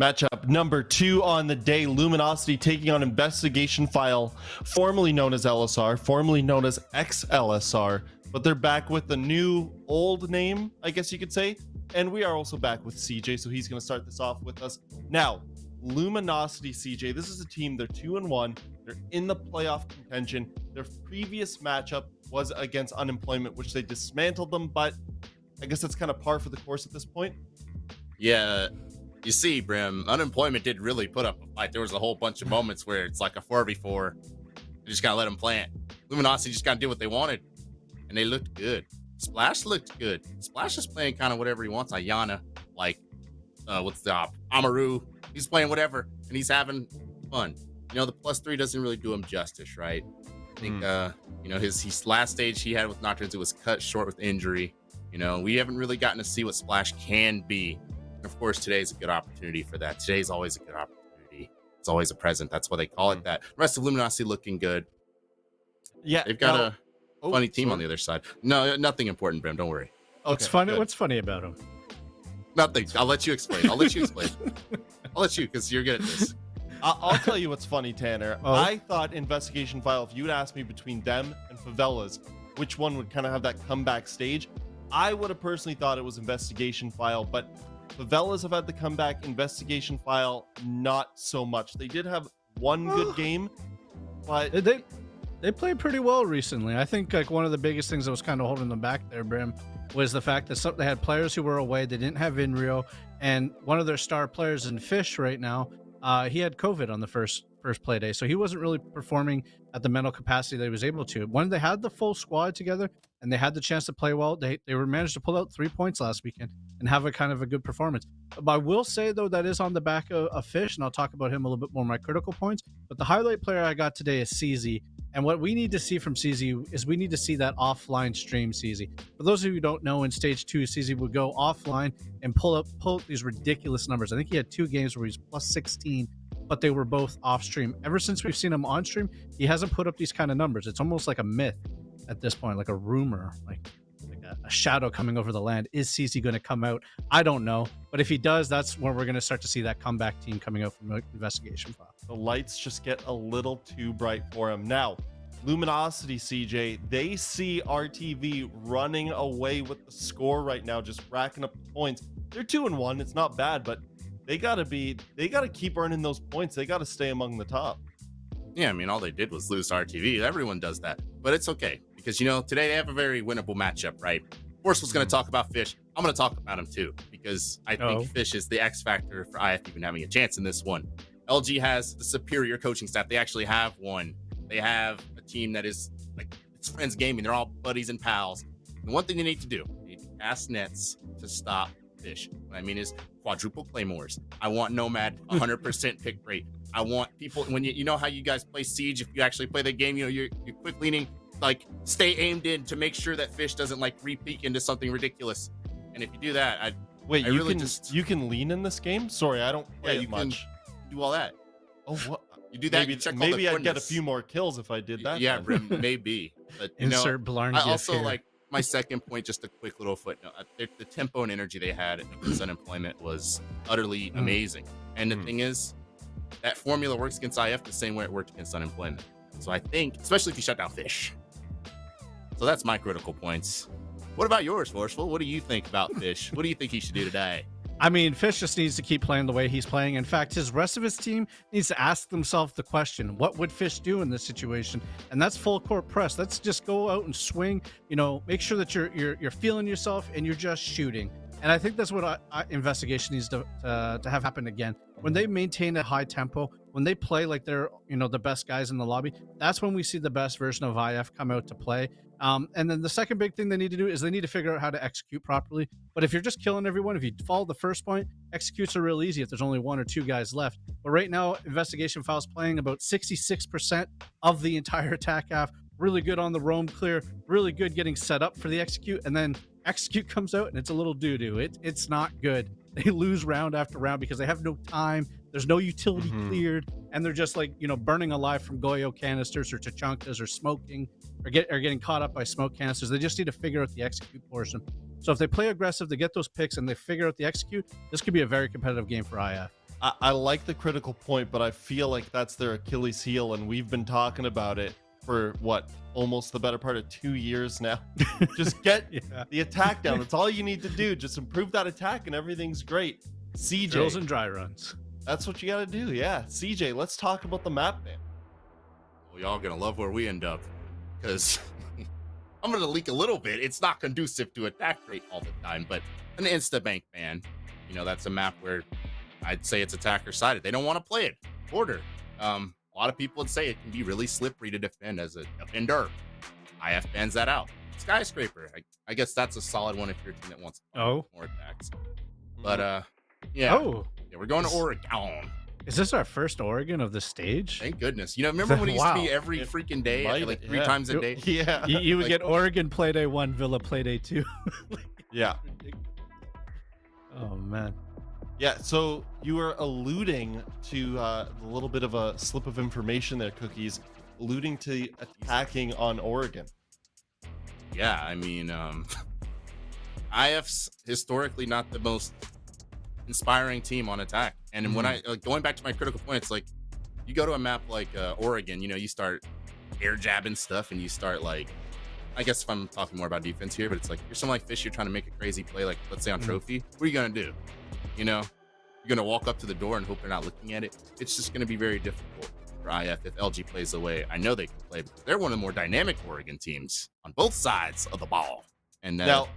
Matchup number 2 on the day, Luminosity taking on Investigation File, formerly known as LSR, formerly known as XLSR, but they're back with the new old name, I guess you could say. And we are also back with CJ, so he's going to start this off with us. Now, Luminosity CJ, this is a team, they're 2-1, they're in the playoff contention. Their previous matchup was against Unemployment, which they dismantled them, but I guess that's kind of par for the course at this point. Yeah. You see, Brim, Unemployment did really put up a fight. There was a whole bunch of moments where it's like a 4v4. You just gotta let them plant. Luminosity just gotta do what they wanted, and they looked good. Splash looked good. Splash is playing kind of whatever he wants. Ayana, like, what's the Amaru? He's playing whatever, and he's having fun. You know, the +3 doesn't really do him justice, right? I think, you know, his last stage he had with Nocturnes, it was cut short with injury. You know, we haven't really gotten to see what Splash can be. Of course, today's a good opportunity for that. Today's always a good opportunity. It's always a present. That's why they call it that. The rest of Luminosity looking good. Yeah, they've got a funny team on the other side. No, nothing important, Brim. Don't worry. What's funny? What's funny about him? Nothing. I'll let you explain. I'll let you, because you're good at this. I'll tell you what's funny, Tanner. I thought Investigation File, if you would ask me between them and Favelas, which one would kind of have that comeback stage, I would have personally thought it was Investigation File, but Favelas have had the comeback. Investigation File, not so much. They did have one good game, but they played pretty well recently. I think like one of the biggest things that was kind of holding them back there, Brim, was the fact that they had players who were away. They didn't have Inrio, and one of their star players in Fish right now, he had COVID on the first play day, so he wasn't really performing at the mental capacity that he was able to. When they had the full squad together and they had the chance to play well, they were managed to pull out 3 points last weekend and have a kind of a good performance. But I will say, though, that is on the back of Fish, and I'll talk about him a little bit more in my critical points. But the highlight player I got today is CZ. And what we need to see from CZ is we need to see that offline stream CZ. For those of you who don't know, in Stage 2, CZ would go offline and pull up these ridiculous numbers. I think he had 2 games where he's +16, but they were both off stream. Ever since we've seen him on stream, he hasn't put up these kind of numbers. It's almost like a myth at this point, like a rumor, like a shadow coming over the land. Is CZ going to come out? I don't know. But if he does, that's where we're going to start to see that comeback team coming out from Investigation File. The lights just get a little too bright for him. Now, Luminosity, CJ, they see RTV running away with the score right now, just racking up the points. They're 2-1. It's not bad, but they got to keep earning those points. They got to stay among the top. Yeah, I mean, all they did was lose to RTV. Everyone does that, but it's okay because, you know, today they have a very winnable matchup, right? Force was going to talk about Fish. I'm going to talk about him too because I think Fish is the X factor for IF even having a chance in this one. LG has the superior coaching staff. They actually have one. They have a team that is like, it's friends gaming. They're all buddies and pals. And one thing they need to do, they need to cast nets to stop Fish. What I mean is quadruple claymores. I want Nomad 100% pick rate. I want people, when you know how you guys play Siege, if you actually play the game, you know, you're quick leaning, like stay aimed in to make sure that Fish doesn't like re-peek into something ridiculous. And if you do that, you can lean in this game? Sorry, I don't play it much. Do all that. Oh, what? You do that. Maybe I'd get a few more kills if I did that. Yeah, maybe. But insert Blarn. I also here. Like my second point, just a quick little footnote. The tempo and energy they had against Unemployment was utterly amazing. And the thing is, that formula works against IF the same way it worked against Unemployment. So I think, especially if you shut down Fish. So that's my critical points. What about yours, Forceful? What do you think about Fish? What do you think he should do today? I mean, Fish just needs to keep playing the way he's playing. In fact, his rest of his team needs to ask themselves the question, what would Fish do in this situation? And that's full court press. Let's just go out and swing, you know, make sure that you're feeling yourself and you're just shooting. And I think that's what Investigation needs to have happen again. When they maintain a high tempo, when they play like they're, you know, the best guys in the lobby, that's when we see the best version of IF come out to play. And then the second big thing they need to do is they need to figure out how to execute properly. But if you're just killing everyone, if you follow the first point, executes are real easy if there's only 1 or 2 guys left. But right now, Investigation File's playing about 66% of the entire attack half. Really good on the roam clear, really good getting set up for the execute, and then execute comes out and it's a little doo-doo. It's not good. They lose round after round because they have no time. There's no utility cleared, and they're just like, you know, burning alive from Goyo canisters or Tachankas or smoking or getting caught up by smoke canisters. They just need to figure out the execute portion. So if they play aggressive, they get those picks and they figure out the execute, this could be a very competitive game for IF. I like the critical point, but I feel like that's their Achilles heel, and we've been talking about it for what, almost the better part of 2 years now. Just get the attack down. That's all you need to do. Just improve that attack, and everything's great. CJ, drills and dry runs. That's what you got to do. Yeah, CJ, let's talk about the map, man. Well, y'all gonna love where we end up, because I'm gonna leak a little bit. It's not conducive to attack rate all the time, but an insta-bank ban, that's a map where I'd say it's attacker sided. They don't want to play it. Border. A lot of people would say it can be really slippery to defend as a defender. IF bans that out. Skyscraper. I guess that's a solid one if you're a team that wants more attacks. But yeah, we're going to Oregon. Is this our first Oregon of the stage? Thank goodness. Remember when it used to be every freaking day, like 3 times a day? Yeah. You would get Oregon Playday 1, Villa Playday 2. Yeah. Oh, man. Yeah, so you were alluding to a little bit of a slip of information there, Cookies, alluding to attacking on Oregon. Yeah, I mean, IF's historically not the most inspiring team on attack. And when I going back to my critical point, it's like you go to a map like Oregon, you start air jabbing stuff, and you start like, I guess if I'm talking more about defense here, but it's like you're someone like Fish, you're trying to make a crazy play, like let's say on Trophy. What are you gonna do? You're gonna walk up to the door and hope they're not looking at it. It's just gonna be very difficult for IF if LG plays the way I know they can play, because they're one of the more dynamic Oregon teams on both sides of the ball. And now,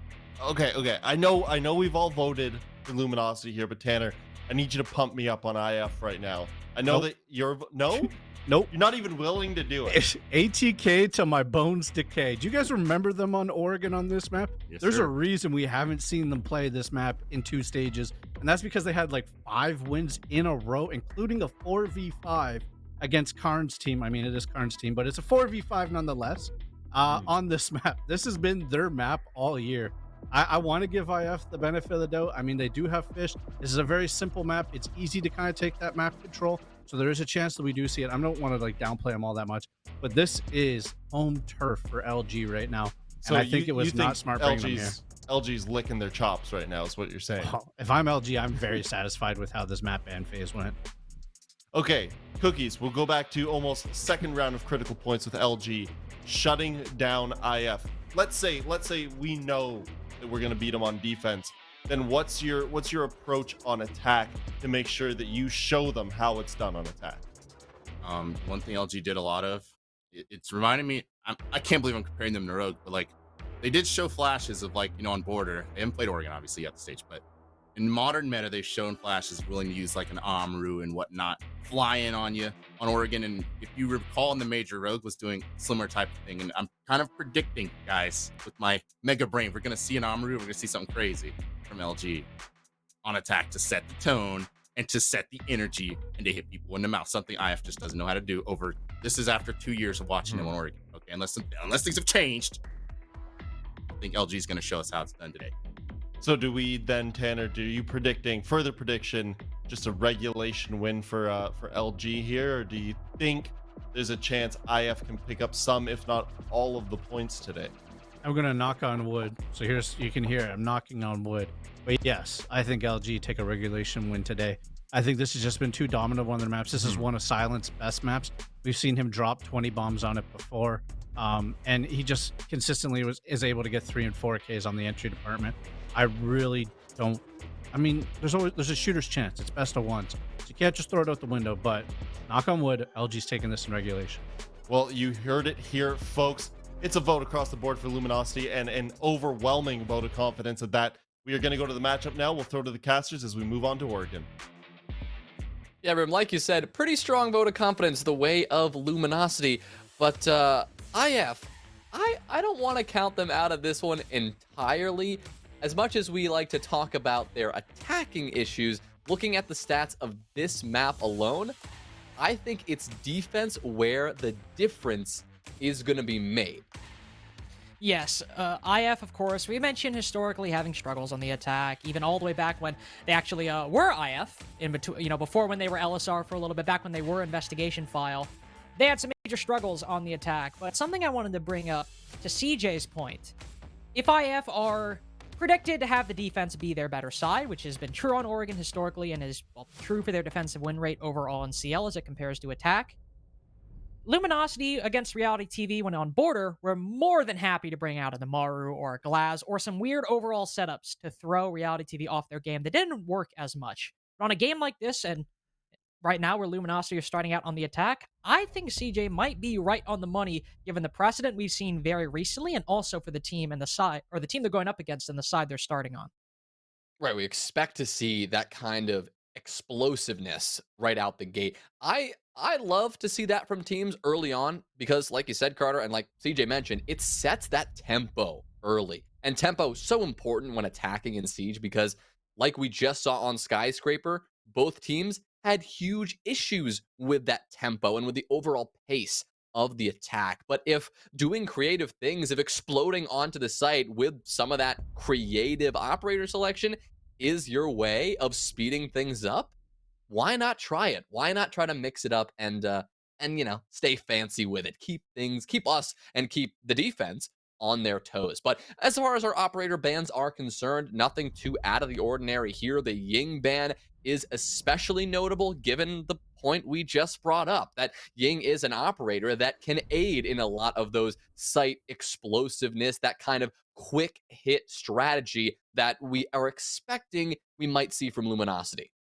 okay, I know we've all voted for Luminosity here, but Tanner, I need you to pump me up on IF right now. I know that you're Nope. You're not even willing to do it. ATK to my bones decay. Do you guys remember them on Oregon on this map? Yes, There's sir. a reason we haven't seen them play this map in 2 stages, and that's because they had like 5 wins in a row, including a 4v5 against Karn's team. I mean, it is Karn's team, but it's a 4v5 nonetheless on this map. This has been their map all year. I want to give IF the benefit of the doubt. I mean, they do have Fish. This is a very simple map. It's easy to kind of take that map control. So there is a chance that we do see it. I don't want to like downplay them all that much, but this is home turf for LG right now. So and I think it was not smart bringing them here. LG's licking their chops right now is what you're saying. Well, if I'm LG, I'm very satisfied with how this map ban phase went. Okay, Cookies, we'll go back to almost second round of critical points with LG shutting down IF. Let's say we know that we're going to beat them on defense. Then what's your approach on attack to make sure that you show them how it's done on attack? One thing LG did a lot of, it's reminding me, I can't believe I'm comparing them to Rogue, but like they did show flashes of like, on Border. They haven't played Oregon obviously at the stage, but in modern meta, they've shown flashes willing to use like an Amru and whatnot, fly in on you on Oregon. And if you recall in the major, Rogue was doing similar type of thing. And I'm kind of predicting, guys, with my mega brain, we're going to see an Amru, we're going to see something crazy from LG on attack to set the tone and to set the energy and to hit people in the mouth. Something IF just doesn't know how to do this is after 2 years of watching them on Oregon. Okay, unless things have changed, I think LG is going to show us how it's done today. So do we then, Tanner, do you further prediction, just a regulation win for LG here? Or do you think there's a chance IF can pick up some, if not all of the points today? I'm going to knock on wood. So you can hear it. I'm knocking on wood. But yes, I think LG take a regulation win today. I think this has just been too dominant on their maps. This is one of Silent's best maps. We've seen him drop 20 bombs on it before. And he just consistently is able to get 3 and 4Ks on the entry department. I really don't. I mean, there's a shooter's chance. It's best of ones. So you can't just throw it out the window. But knock on wood, LG's taking this in regulation. Well, you heard it here, folks. It's a vote across the board for Luminosity and an overwhelming vote of confidence at that. We are going to go to the matchup now. We'll throw to the casters as we move on to Oregon. Yeah, Rim, like you said, pretty strong vote of confidence the way of Luminosity. But IF, I don't want to count them out of this one entirely. As much as we like to talk about their attacking issues, looking at the stats of this map alone, I think it's defense where the difference is going to be made. Yes, IF, of course, we mentioned historically having struggles on the attack, even all the way back when they actually were IF, in between, before when they were LSR for a little bit, back when they were Investigation File. They had some major struggles on the attack, but something I wanted to bring up to CJ's point, if IF are predicted to have the defense be their better side, which has been true on Oregon historically and is true for their defensive win rate overall in CL as it compares to attack. Luminosity against Reality TV when on border were more than happy to bring out an Amaru or a Glaz or some weird overall setups to throw Reality TV off their game that didn't work as much. But on a game like this, and right now where Luminosity are starting out on the attack, I think CJ might be right on the money given the precedent we've seen very recently and also for the team and the side, or the team they're going up against and the side they're starting on. Right, we expect to see that kind of explosiveness right out the gate. I love to see that from teams early on because, like you said, Carter, and like CJ mentioned, it sets that tempo early. And tempo is so important when attacking in Siege because, like we just saw on Skyscraper, both teams had huge issues with that tempo and with the overall pace of the attack. But if doing creative things, if exploding onto the site with some of that creative operator selection is your way of speeding things up, why not try it? Why not try to mix it up and stay fancy with it? Keep us and keep the defense on their toes. But as far as our operator bans are concerned, nothing too out of the ordinary here. The Ying ban is especially notable given the point we just brought up, that Ying is an operator that can aid in a lot of those site explosiveness, that kind of quick hit strategy that we are expecting we might see from Luminosity.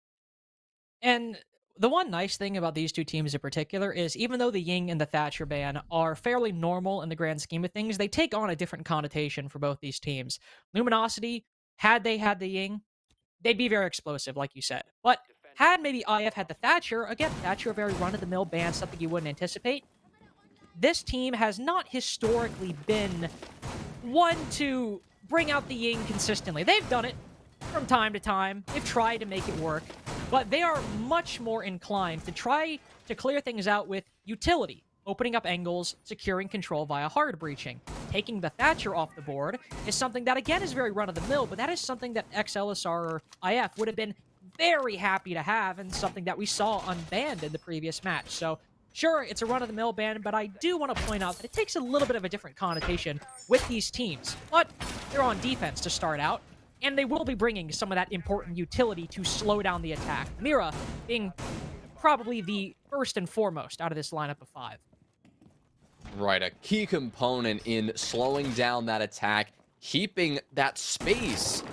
And the one nice thing about these two teams in particular is even though the Ying and the Thatcher ban are fairly normal in the grand scheme of things, they take on a different connotation for both these teams. Luminosity, had they had the Ying, they'd be very explosive, like you said. But had maybe IF had the Thatcher, again, Thatcher, a very run-of-the-mill ban, something you wouldn't anticipate. This team has not historically been one to bring out the Ying consistently. They've done it from time to time. They've tried to make it work. But they are much more inclined to try to clear things out with utility, opening up angles, securing control via hard breaching. Taking the Thatcher off the board is something that, again, is very run-of-the-mill, but that is something that XLSR or IF would have been very happy to have and something that we saw unbanned in the previous match. So, sure, it's a run-of-the-mill ban, but I do want to point out that it takes a little bit of a different connotation with these teams. But they're on defense to start out, and they will be bringing some of that important utility to slow down the attack. Mira being probably the first and foremost out of this lineup of 5. Right, a key component in slowing down that attack, keeping that space,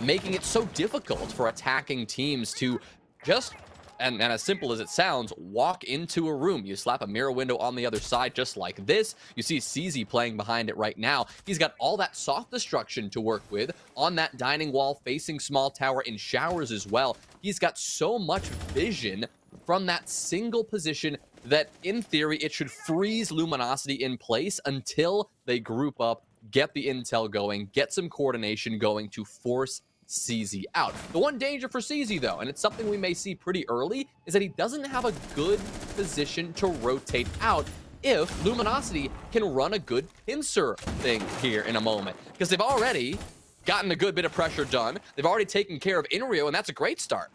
making it so difficult for attacking teams to just, and as simple as it sounds, walk into a room. You slap a mirror window on the other side just like this. You see CZ playing behind it right now. He's got all that soft destruction to work with on that dining wall, facing small tower in showers as well. He's got so much vision from that single position that, in theory, it should freeze Luminosity in place until they group up, get the intel going, get some coordination going to force CZ out. The one danger for CZ, though, and it's something we may see pretty early, is that he doesn't have a good position to rotate out if Luminosity can run a good pincer thing here in a moment. Because they've already gotten a good bit of pressure done. They've already taken care of Inrio, and that's a great start.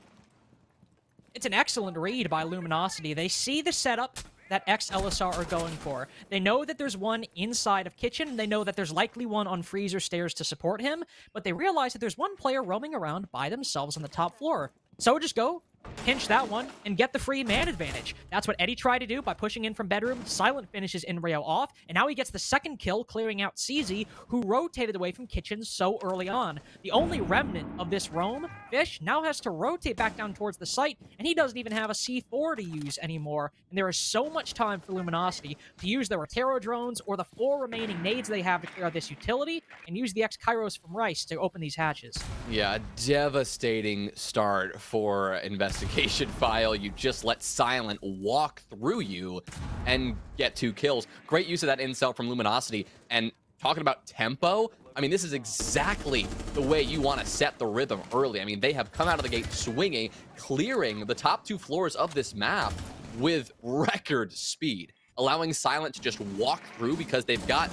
It's an excellent read by Luminosity. They see the setup that XLSR are going for. They know that there's one inside of Kitchen, and they know that there's likely one on freezer stairs to support him, but they realize that there's one player roaming around by themselves on the top floor. So just go pinch that one and get the free man advantage. That's what Eddie tried to do by pushing in from bedroom. Silent finishes Inrio off, and now he gets the second kill, clearing out CZ, who rotated away from Kitchen so early on. The only remnant of this roam, Fish, now has to rotate back down towards the site, and he doesn't even have a C4 to use anymore. And there is so much time for Luminosity to use their Rotero drones or the 4 remaining nades they have to clear out this utility and use the X-Kairos from Rice to open these hatches. Yeah, a devastating start for Investigation File. You just let Silent walk through you and get 2 kills. Great use of that incel from Luminosity. And talking about tempo, I mean, this is exactly the way you want to set the rhythm early. I mean, they have come out of the gate swinging, clearing the top 2 floors of this map with record speed, allowing Silent to just walk through because they've got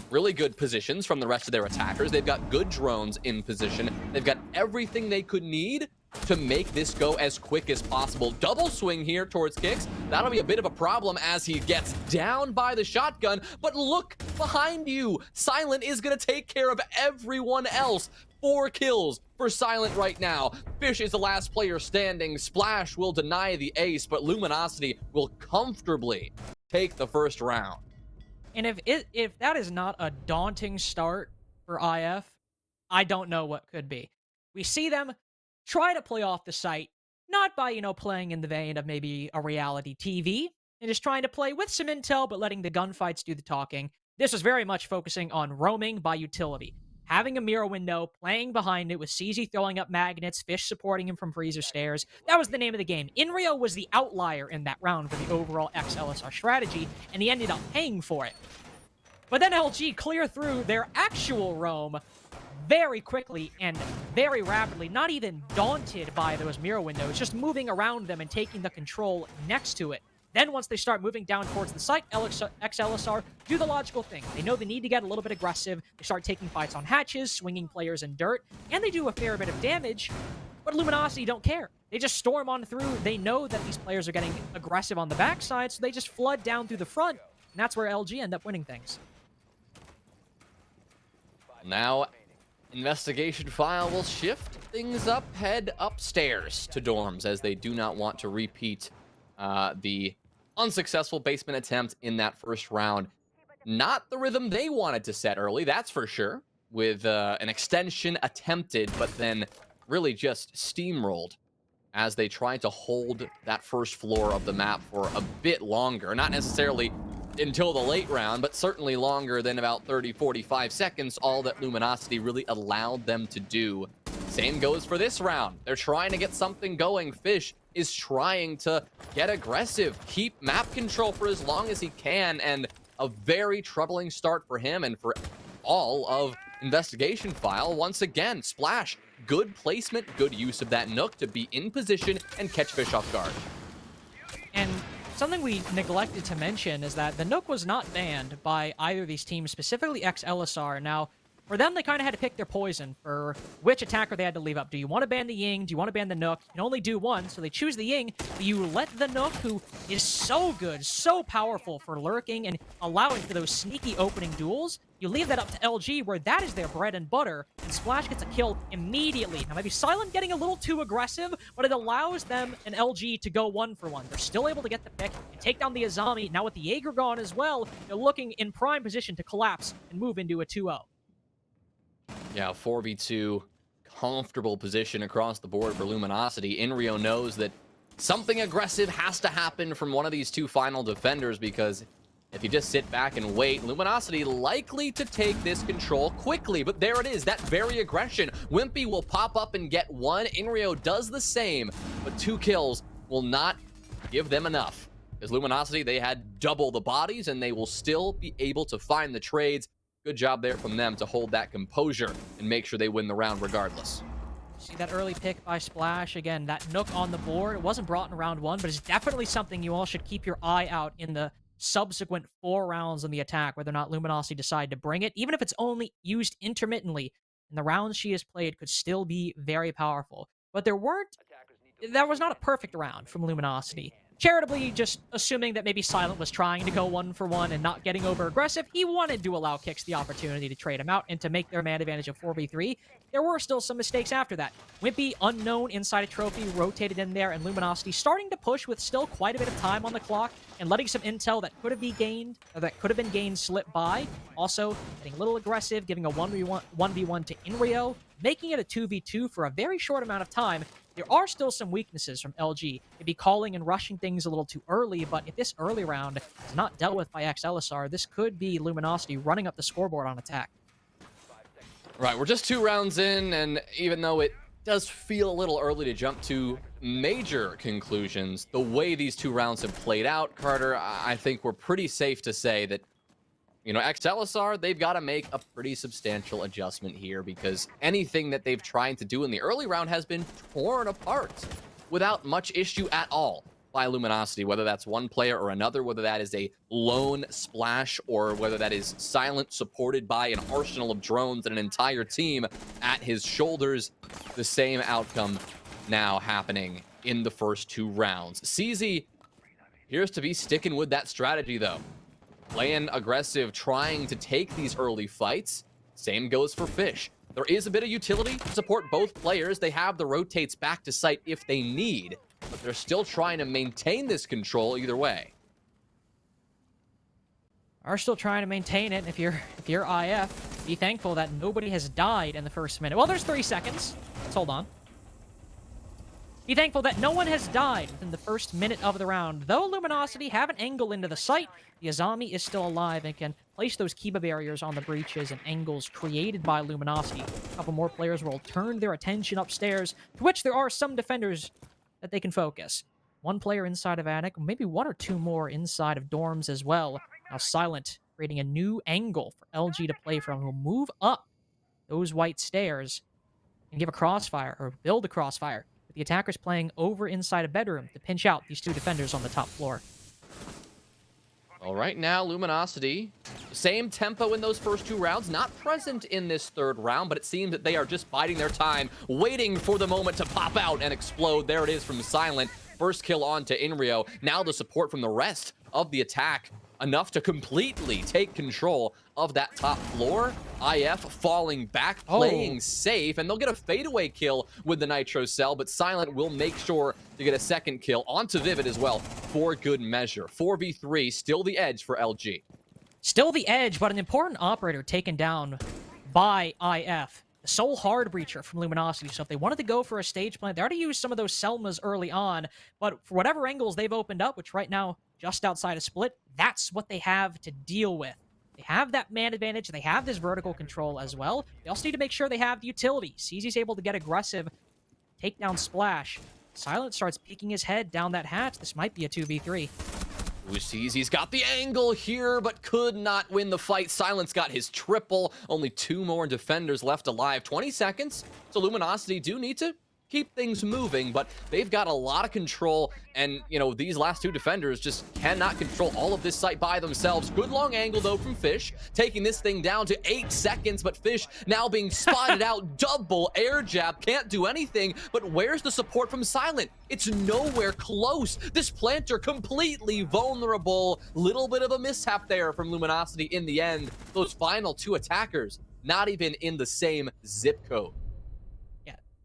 really good positions from the rest of their attackers. They've got good drones in position. They've got everything they could need to make this go as quick as possible. Double swing here towards Kicks. That'll be a bit of a problem as he gets down by the shotgun, but look behind you. Silent is gonna take care of everyone else. 4 kills for Silent right now. Fish is the last player standing. Splash will deny the ace, but Luminosity will comfortably take the first round. And if that is not a daunting start for IF, I don't know what could be. We see them try to play off the site, not by, playing in the vein of maybe a reality TV, and just trying to play with some intel, but letting the gunfights do the talking. This was very much focusing on roaming by utility. Having a mirror window, playing behind it with CZ throwing up magnets, Fish supporting him from freezer stairs. That was the name of the game. Inrio was the outlier in that round for the overall XLSR strategy, and he ended up paying for it. But then LG clear through their actual roam very quickly and very rapidly, not even daunted by those mirror windows, just moving around them and taking the control next to it. Then once they start moving down towards the site, XLSR do the logical thing. They know they need to get a little bit aggressive. They start taking fights on hatches, swinging players in dirt, and they do a fair bit of damage, but Luminosity don't care. They just storm on through. They know that these players are getting aggressive on the backside, so they just flood down through the front, and that's where LG end up winning things. Now, Investigation File will shift things up, head upstairs to dorms, as they do not want to repeat the unsuccessful basement attempt in that first round. Not the rhythm they wanted to set early, that's for sure, with an extension attempted, but then really just steamrolled as they tried to hold that first floor of the map for a bit longer. Not necessarily until the late round, but certainly longer than about 30-45 seconds, all that Luminosity really allowed them to do. Same goes for this round. They're trying to get something going. Fish is trying to get aggressive, keep map control for as long as he can, and a very troubling start for him and for all of Investigation File. Once again, Splash, good placement, good use of that Nook to be in position and catch Fish off guard. And something we neglected to mention is that the Nook was not banned by either of these teams, specifically XLSR. Now, for them, they kind of had to pick their poison for which attacker they had to leave up. Do you want to ban the Ying? Do you want to ban the Nook? You can only do one, so they choose the Ying. But you let the Nook, who is so good, so powerful for lurking and allowing for those sneaky opening duels, you leave that up to LG, where that is their bread and butter, and Splash gets a kill immediately. Now, maybe Silent getting a little too aggressive, but it allows them and LG to go 1-for-1. They're still able to get the pick and take down the Azami. Now, with the Jaeger gone as well, they're looking in prime position to collapse and move into a 2-0. Yeah, 4v2, comfortable position across the board for Luminosity. Inrio knows that something aggressive has to happen from one of these two final defenders, because if you just sit back and wait, Luminosity likely to take this control quickly. But there it is, that very aggression. Wimpy will pop up and get one. Inrio does the same, but 2 kills will not give them enough. As Luminosity, they had double the bodies, and they will still be able to find the trades. Good job there from them to hold that composure and make sure they win the round regardless. See that early pick by Splash. Again, that Nook on the board. It wasn't brought in round 1, but it's definitely something you all should keep your eye out in the subsequent 4 rounds in the attack, whether or not Luminosity decide to bring it. Even if it's only used intermittently, and the rounds she has played could still be very powerful. But that was not a perfect round from Luminosity. Charitably, just assuming that maybe Silent was trying to go 1-for-1 and not getting over aggressive, he wanted to allow Kicks the opportunity to trade him out and to make their man advantage of 4v3. There were still some mistakes after that. Wimpy, unknown inside a trophy, rotated in there, and Luminosity starting to push with still quite a bit of time on the clock and letting some intel that could have been gained slip by. Also, getting a little aggressive, giving a 1v1 to Inrio, making it a 2v2 for a very short amount of time. There are still some weaknesses from LG. Maybe calling and rushing things a little too early, but if this early round is not dealt with by XLSR, this could be Luminosity running up the scoreboard on attack. Right, we're just 2 rounds in, and even though it does feel a little early to jump to major conclusions, the way these 2 rounds have played out, Carter, I think we're pretty safe to say that, you know, XLSR, they've got to make a pretty substantial adjustment here, because anything that they've tried to do in the early round has been torn apart without much issue at all by Luminosity, whether that's one player or another, whether that is a lone Splash or whether that is Silent supported by an arsenal of drones and an entire team at his shoulders. The same outcome now happening in the first 2 rounds. CZ appears to be sticking with that strategy, though. Playing aggressive, trying to take these early fights. Same goes for Fish. There is a bit of utility to support both players. They have the rotates back to site if they need, but they're still trying to maintain this control either way. Are still trying to maintain it. If you're IF, be thankful that nobody has died in the first minute. Well, there's 3 seconds. Let's hold on. Be thankful that no one has died within the first minute of the round. Though Luminosity have an angle into the site, the Azami is still alive and can place those Kiba barriers on the breaches and angles created by Luminosity. A couple more players will turn their attention upstairs, to which there are some defenders that they can focus. One player inside of Attic, maybe 1 or 2 more inside of dorms as well. Now Silent, creating a new angle for LG to play from. He'll move up those white stairs and give a crossfire, or build a crossfire, with the attackers playing over inside a bedroom to pinch out these 2 defenders on the top floor. Well, right now, Luminosity, same tempo in those first 2 rounds, not present in this 3rd round, but it seems that they are just biding their time, waiting for the moment to pop out and explode. There it is from Silent. First kill on to Inrio. Now the support from the rest of the attack, enough to completely take control of that top floor. IF falling back, playing safe, and they'll get a fadeaway kill with the Nitro Cell, but Silent will make sure to get a 2nd kill onto Vivid as well for good measure. 4v3, still the edge for LG. Still the edge, but an important operator taken down by IF. The sole hard breacher from Luminosity. So if they wanted to go for a stage plant, they already used some of those Selmas early on, but for whatever angles they've opened up, which right now just outside of split, that's what they have to deal with. They have that man advantage. They have this vertical control as well. They also need to make sure they have the utility. CZ's able to get aggressive, take down Splash. Silent starts peeking his head down that hatch. This might be a 2v3. He's got the angle here, but could not win the fight. Silence got his triple. Only 2 more defenders left alive. 20 seconds. So Luminosity do need to keep things moving, but they've got a lot of control, and, you know, these last 2 defenders just cannot control all of this site by themselves. Good long angle, though, from Fish, taking this thing down to 8 seconds, but Fish now being spotted out. Double air jab, can't do anything, but where's the support from Silent? It's nowhere close. This planter completely vulnerable. Little bit of a mishap there from Luminosity in the end. Those final 2 attackers, not even in the same zip code.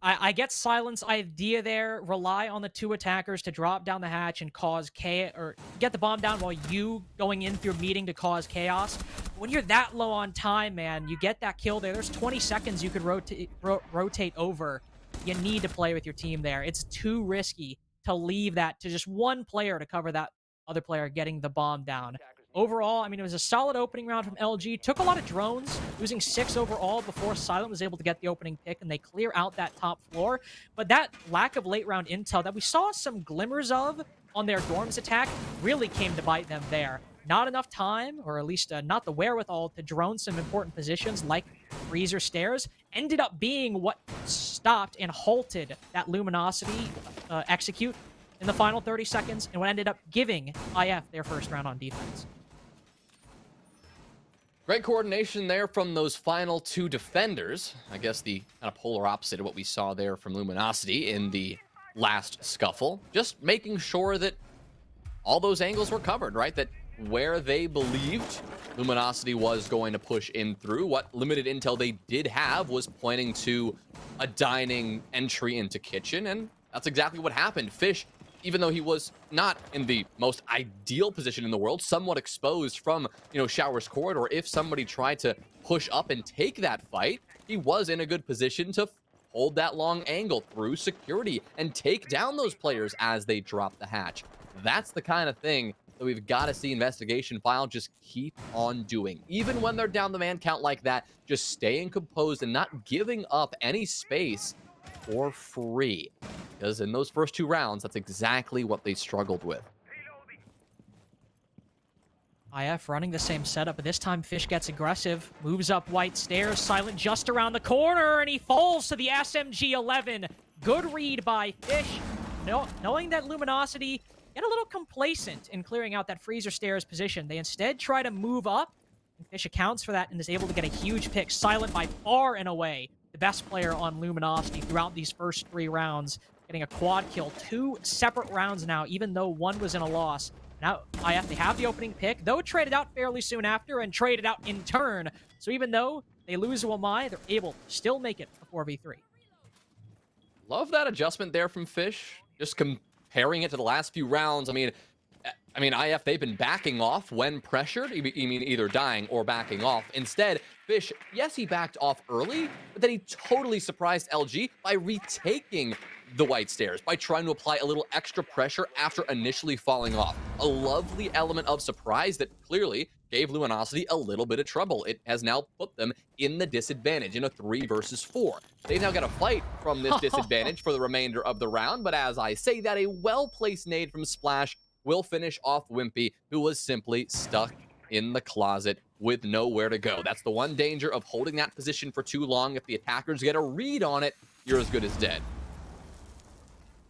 I get Silent's idea there. Rely on the 2 attackers to drop down the hatch and cause chaos, or get the bomb down while you going in through meeting to cause chaos. When you're that low on time, man, you get that kill there. There's 20 seconds you could rotate over. You need to play with your team there. It's too risky to leave that to just 1 player to cover that other player getting the bomb down. Overall, I mean, it was a solid opening round from LG. Took a lot of drones, losing 6 overall before Silent was able to get the opening pick, and they clear out that top floor. But that lack of late round intel that we saw some glimmers of on their dorms attack really came to bite them there. Not enough time, or at least not the wherewithal, to drone some important positions like Freezer Stairs, ended up being what stopped and halted that Luminosity execute in the final 30 seconds, and what ended up giving IF their first round on defense. Great coordination there from those final 2 defenders. I guess the kind of polar opposite of what we saw there from Luminosity in the last scuffle. Just making sure that all those angles were covered, right? That where they believed Luminosity was going to push in through, what limited intel they did have was pointing to a dining entry into kitchen, and that's exactly what happened. Fish, even though he was not in the most ideal position in the world, somewhat exposed from, you know, Shower's corridor, if somebody tried to push up and take that fight, he was in a good position to hold that long angle through security and take down those players as they drop the hatch. That's the kind of thing that we've got to see Investigation File just keep on doing. Even when they're down the man count like that, just staying composed and not giving up any space for free. Because in those first 2 rounds, that's exactly what they struggled with. IF running the same setup, but this time Fish gets aggressive, moves up white stairs, Silent just around the corner, and he falls to the SMG-11. Good read by Fish, knowing that Luminosity get a little complacent in clearing out that Freezer Stairs position. They instead try to move up, and Fish accounts for that and is able to get a huge pick. Silent by far and away the best player on Luminosity throughout these first 3 rounds, getting a quad kill. 2 separate rounds now, even though 1 was in a loss. Now, IF, they have the opening pick, though traded out fairly soon after, and traded out in turn. So even though They lose to Amai, they're able to still make it a 4v3. Love that adjustment there from Fish. Just comparing it to the last few rounds. I mean, IF, they've been backing off when pressured. You mean either dying or backing off. Instead, Fish, yes, he backed off early, but then he totally surprised LG by retaking the white stairs, by trying to apply a little extra pressure after initially falling off. A lovely element of surprise that clearly gave Luminosity a little bit of trouble. It has now put them in the disadvantage in a 3 versus 4. They've now got to fight from this disadvantage for the remainder of the round, but as I say that, a well-placed nade from Splash will finish off Wimpy, who was simply stuck in the closet with nowhere to go. That's the one danger of holding that position for too long. If the attackers get a read on it, you're as good as dead.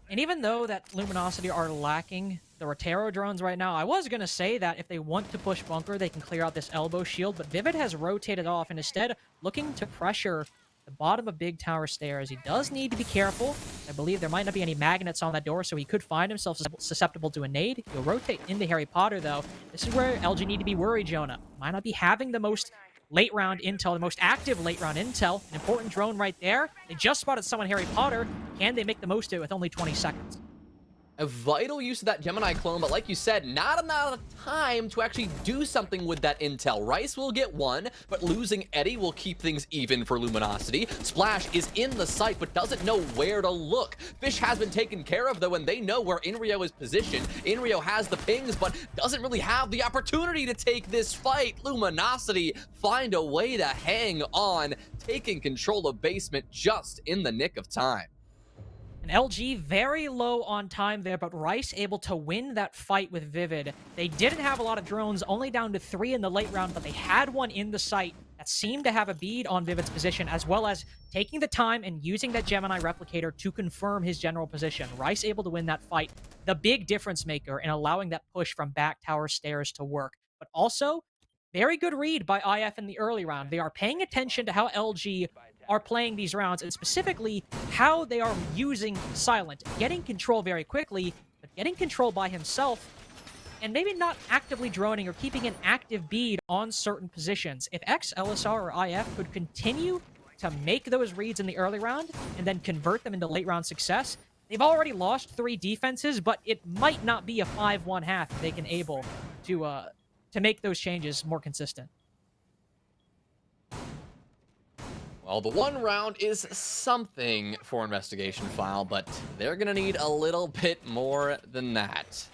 And even though that Luminosity are lacking the Rotero drones right now, I was going to say that if they want to push bunker, they can clear out this elbow shield, but Vivid has rotated off and instead looking to pressure the bottom of Big Tower Stairs. He does need to be careful. I believe there might not be any magnets on that door, so he could find himself susceptible to a nade. He'll rotate into Harry Potter, though. This is where LG need to be worried, Jonah. Might not be having the most late round intel, the most active late round intel. An important drone right there. They just spotted someone Harry Potter. Can they make the most of it with only 20 seconds? A vital use of that Gemini clone, but like you said, not enough time to actually do something with that intel. Rice will get one, but losing Eddie will keep things even for Luminosity. Splash is in the site, but doesn't know where to look. Fish has been taken care of, though, and they know where Inrio is positioned. Inrio has the pings, but doesn't really have the opportunity to take this fight. Luminosity find a way to hang on, taking control of basement just in the nick of time. And LG very low on time there, but Rice able to win that fight with Vivid. They didn't have a lot of drones, only down to 3 in the late round, but they had one in the site that seemed to have a bead on Vivid's position, as well as taking the time and using that Gemini replicator to confirm his general position. Rice able to win that fight, the big difference maker in allowing that push from back tower stairs to work. But also, very good read by IF in the early round. They are paying attention to how LG are playing these rounds, and specifically how they are using Silent, getting control very quickly, but getting control by himself, and maybe not actively droning or keeping an active bead on certain positions. If X, LSR, or IF could continue to make those reads in the early round and then convert them into late round success, they've already lost 3 defenses, but it might not be a 5-1 half if they can able to make those changes more consistent. Well, the 1 round is something for Investigation File, but they're going to need a little bit more than that.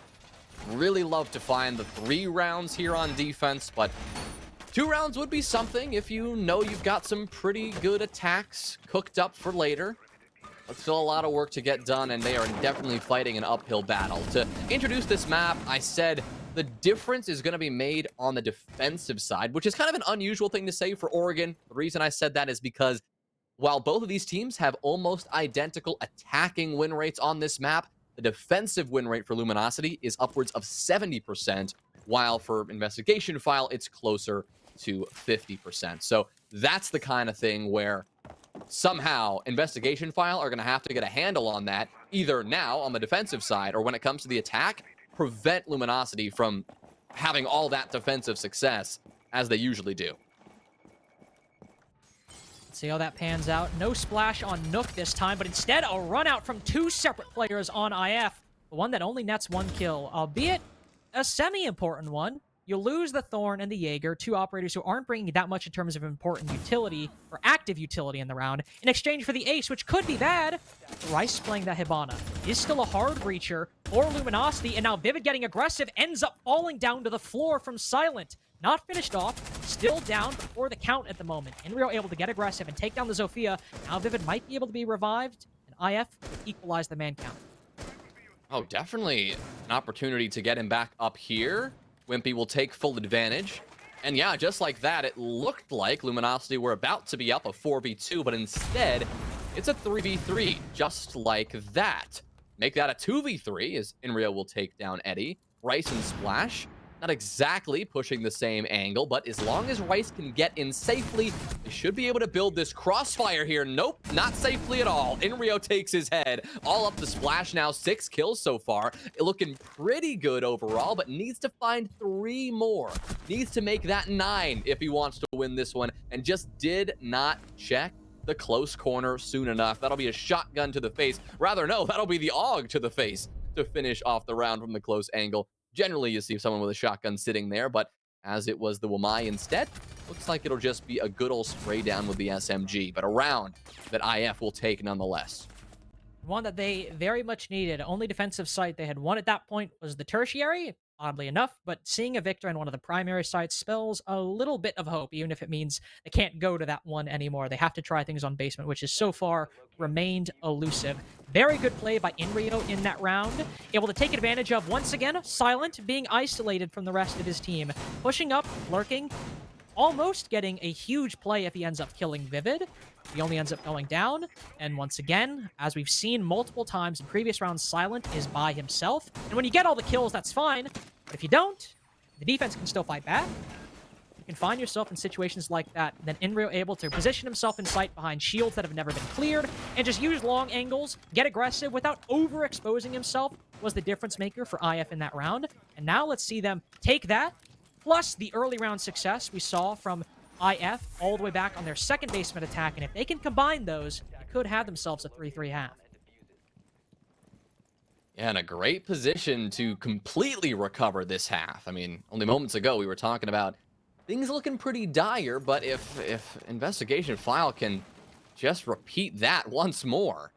Really love to find the 3 rounds here on defense, but 2 rounds would be something if you know you've got some pretty good attacks cooked up for later. But still a lot of work to get done, and they are definitely fighting an uphill battle. To introduce this map, I said the difference is going to be made on the defensive side, which is kind of an unusual thing to say for Oregon. The reason I said that is because while both of these teams have almost identical attacking win rates on this map, the defensive win rate for Luminosity is upwards of 70%, while for Investigation File, it's closer to 50%. So that's the kind of thing where somehow Investigation File are going to have to get a handle on that, either now on the defensive side or when it comes to the attack, prevent Luminosity from having all that defensive success as they usually do. Let's see how that pans out. No splash on Nook this time, but instead a run out from 2 separate players on IF. The one that only nets 1 kill, albeit a semi-important one. You lose the Thorn and the Jaeger, 2 operators who aren't bringing that much in terms of important utility or active utility in the round, in exchange for the Ace, which could be bad. Rice playing that Hibana is still a hard breacher for Luminosity, and now Vivid getting aggressive ends up falling down to the floor from Silent. Not finished off, still down before the count at the moment. Inrio able to get aggressive and take down the Zofia. Now Vivid might be able to be revived, and IF equalize the man count. Oh, definitely an opportunity to get him back up here. Wimpy will take full advantage. And yeah, just like that, it looked like Luminosity were about to be up a 4v2, but instead, it's a 3v3, just like that. Make that a 2v3, as Inrio will take down Eddie. Rice and Splash Not exactly pushing the same angle, but as long as Rice can get in safely, they should be able to build this crossfire here. Nope, not safely at all. Inrio takes his head. All up to Splash now, 6 kills so far. Looking pretty good overall, but needs to find 3 more. Needs to make that 9 if he wants to win this one, and just did not check the close corner soon enough. That'll be a shotgun to the face. Rather, no, that'll be the AUG to the face to finish off the round from the close angle. Generally, you see someone with a shotgun sitting there, but as it was the Wamai instead, looks like it'll just be a good old spray down with the SMG, but a round that IF will take nonetheless. One that they very much needed. Only defensive site they had won at that point was the tertiary, oddly enough, but seeing a victor in one of the primary sites spells a little bit of hope, even if it means they can't go to that one anymore. They have to try things on basement, which has so far remained elusive. Very good play by Inrio in that round, able to take advantage of, once again, Silent being isolated from the rest of his team. Pushing up, lurking, almost getting a huge play if he ends up killing Vivid. He only ends up going down, and once again, as we've seen multiple times in previous rounds, Silent is by himself, and when you get all the kills, that's fine, but if you don't, the defense can still fight back. You can find yourself in situations like that, then Inrio able to position himself in sight behind shields that have never been cleared, and just use long angles, get aggressive without overexposing himself, was the difference maker for IF in that round, and now let's see them take that, plus the early round success we saw from IF all the way back on their second basement attack, and if they can combine those, they could have themselves a 3-3 half. Yeah, in a great position to completely recover this half. I mean, only moments ago we were talking about things looking pretty dire, but if Investigation File can just repeat that once more,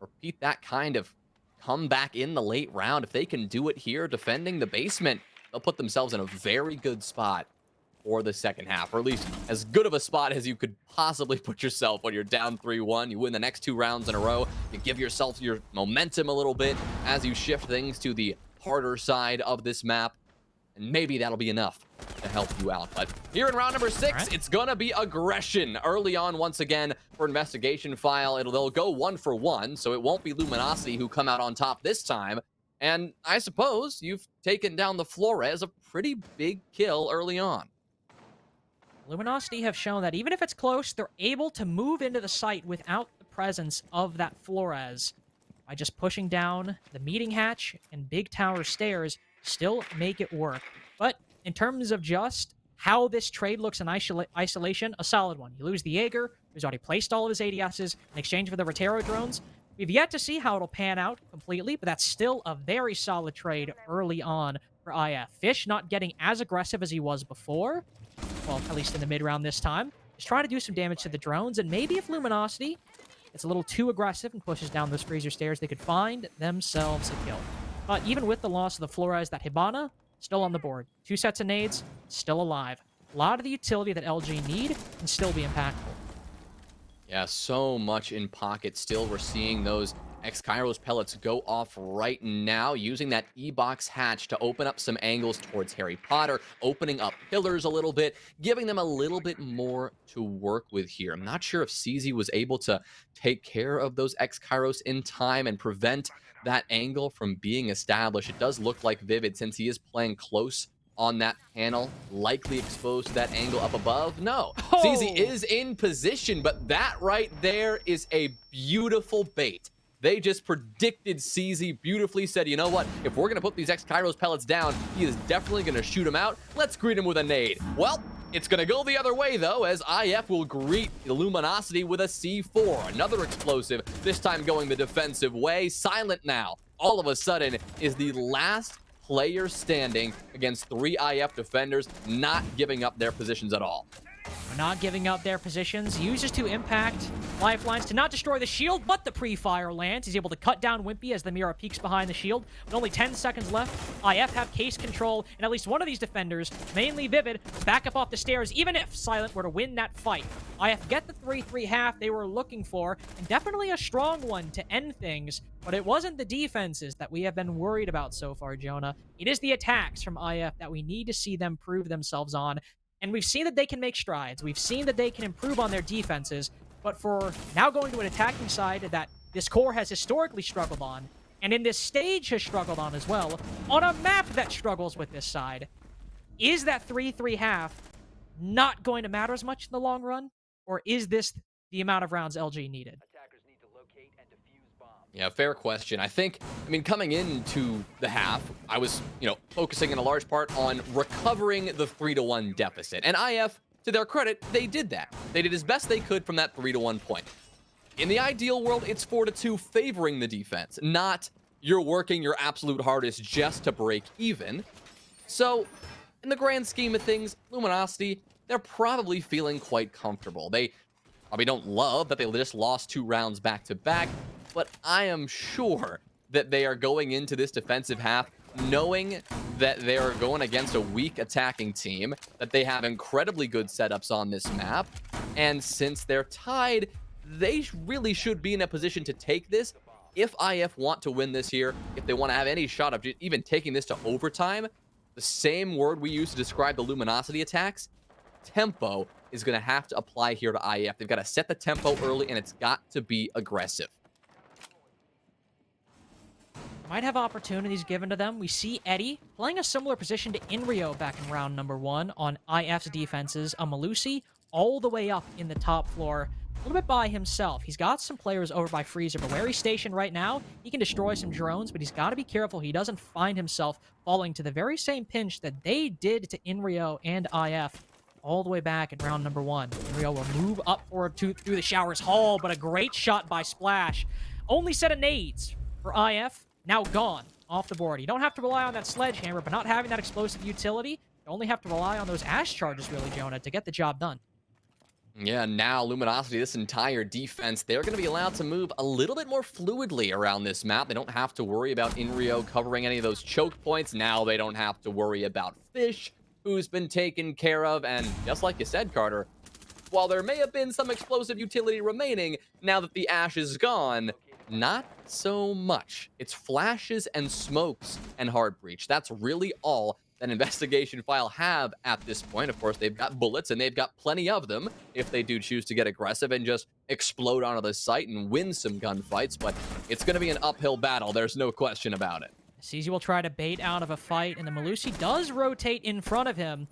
repeat that kind of comeback in the late round, if they can do it here defending the basement, they'll put themselves in a very good spot for the second half, or at least as good of a spot as you could possibly put yourself when you're down 3-1. You win the next 2 rounds in a row. You give yourself your momentum a little bit as you shift things to the harder side of this map, and maybe that'll be enough to help you out. But here in round number 6, it's gonna be aggression early on once again for Investigation File. They'll go 1 for 1, so it won't be Luminosity who come out on top this time. And I suppose you've taken down the Flores, a pretty big kill early on. Luminosity have shown that even if it's close, they're able to move into the site without the presence of that Flores. By just pushing down the meeting hatch and big tower stairs, still make it work. But in terms of just how this trade looks in isolation, a solid one. You lose the Jaeger, who's already placed all of his ADSs in exchange for the Rotero drones. We've yet to see how it'll pan out completely, but that's still a very solid trade early on for IF. Fish not getting as aggressive as he was before, well, at least in the mid-round this time. Just trying to do some damage to the drones, and maybe if Luminosity gets a little too aggressive and pushes down those freezer stairs, they could find themselves a kill. But even with the loss of the Flores, that Hibana, still on the board. 2 sets of nades, still alive. A lot of the utility that LG need can still be impactful. Yeah, so much in pocket still. We're seeing those X-Kairos pellets go off right now, using that E-box hatch to open up some angles towards Harry Potter, opening up pillars a little bit, giving them a little bit more to work with here. I'm not sure if CZ was able to take care of those X-Kairos in time and prevent that angle from being established. It does look like Vivid, since he is playing close on that panel, likely exposed to that angle up above. No, CZ is in position, but that right there is a beautiful bait. They just predicted CZ beautifully, said, you know what, if we're gonna put these X-Kairos pellets down, he is definitely gonna shoot him out. Let's greet him with a nade. Well, it's gonna go the other way though, as IF will greet Luminosity with a C4. Another explosive, this time going the defensive way. Silent now, all of a sudden, is the last player standing against 3 IF defenders, not giving up their positions at all. Not giving up their positions, uses to impact lifelines to not destroy the shield, but the pre-fire lands. He's able to cut down Wimpy as the Mira peeks behind the shield. With only 10 seconds left, IF have case control, and at least one of these defenders, mainly Vivid, back up off the stairs, even if Silent were to win that fight. IF get the 3-3 half they were looking for, and definitely a strong one to end things, but it wasn't the defenses that we have been worried about so far, Jonah. It is the attacks from IF that we need to see them prove themselves on. And we've seen that they can make strides. We've seen that they can improve on their defenses. But for now going to an attacking side that this core has historically struggled on, and in this stage has struggled on as well, on a map that struggles with this side, Is that 3-3 half not going to matter as much in the long run? Or is this the amount of rounds LG needed? Yeah, fair question. I mean, coming into the half, I was, focusing in a large part on recovering the 3-1 deficit. And IF, to their credit, they did that. They did as best they could from that 3-1 point. In the ideal world, it's 4-2 favoring the defense, not you're working your absolute hardest just to break even. So, in the grand scheme of things, Luminosity, they're probably feeling quite comfortable. They probably don't love that they just lost 2 rounds back-to-back, but I am sure that they are going into this defensive half knowing that they are going against a weak attacking team, that they have incredibly good setups on this map, and since they're tied, they really should be in a position to take this. If IF want to win this here, if they want to have any shot of even taking this to overtime, the same word we use to describe the Luminosity attacks, tempo, is going to have to apply here to IF. They've got to set the tempo early, and it's got to be aggressive. Might have opportunities given to them. We see Eddie playing a similar position to Inrio back in round number 1 on IF's defenses. A Malusi all the way up in the top floor, a little bit by himself. He's got some players over by Freezer, but where he's stationed right now, he can destroy some drones, but he's got to be careful he doesn't find himself falling to the very same pinch that they did to Inrio and IF all the way back in round number 1. Inrio will move up forward through the Showers Hall, but a great shot by Splash. Only set of nades for IF. Now gone off the board. You don't have to rely on that sledgehammer, but not having that explosive utility, you only have to rely on those Ash charges, really, Jonah, to get the job done. Yeah, now Luminosity, this entire defense, they're going to be allowed to move a little bit more fluidly around this map. They don't have to worry about Inrio covering any of those choke points. Now they don't have to worry about Fish, who's been taken care of. And just like you said, Carter, while there may have been some explosive utility remaining, now that the Ash is gone, not so much. It's flashes and smokes and hard breach. That's really all that Investigation File have at this point. Of course, they've got bullets, and they've got plenty of them if they do choose to get aggressive and just explode onto the site and win some gunfights, but it's going to be an uphill battle. There's no question about it. CZ will try to bait out of a fight, and the Malusi does rotate in front of him.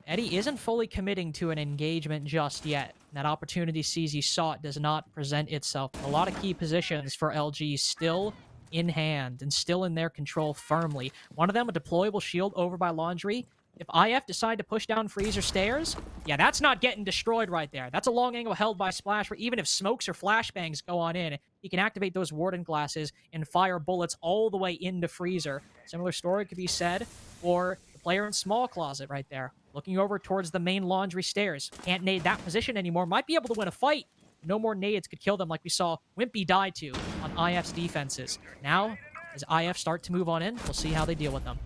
Eddie isn't fully committing to an engagement just yet. That opportunity CZ sought does not present itself. A lot of key positions for LG still in hand and still in their control firmly. One of them, a deployable shield over by Laundry. If IF decide to push down Freezer stairs, yeah, that's not getting destroyed right there. That's a long angle held by Splash, where even if smokes or flashbangs go on in, he can activate those Warden glasses and fire bullets all the way into Freezer. Similar story could be said for the player in Small Closet right there, looking over towards the main Laundry stairs. Can't nade that position anymore. Might be able to win a fight. No more nades could kill them like we saw Wimpy die to on IF's defenses. Now, as IF start to move on in, we'll see how they deal with them.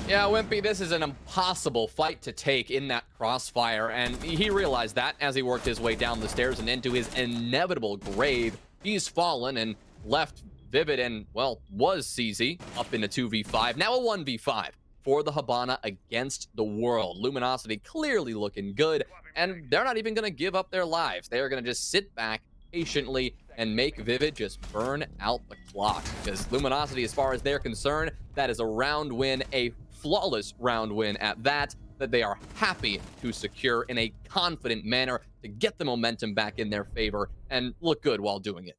Yeah, Wimpy, this is an impossible fight to take in that crossfire, and he realized that as he worked his way down the stairs and into his inevitable grave. He's fallen and left Vivid and, well, was CZ up in a 2v5, now a 1v5 for the Habana against the world. Luminosity clearly looking good, and they're not even going to give up their lives. They are going to just sit back patiently and make Vivid just burn out the clock, because Luminosity, as far as they're concerned, that is a round win, a flawless round win at that they are happy to secure in a confident manner to get the momentum back in their favor and look good while doing it.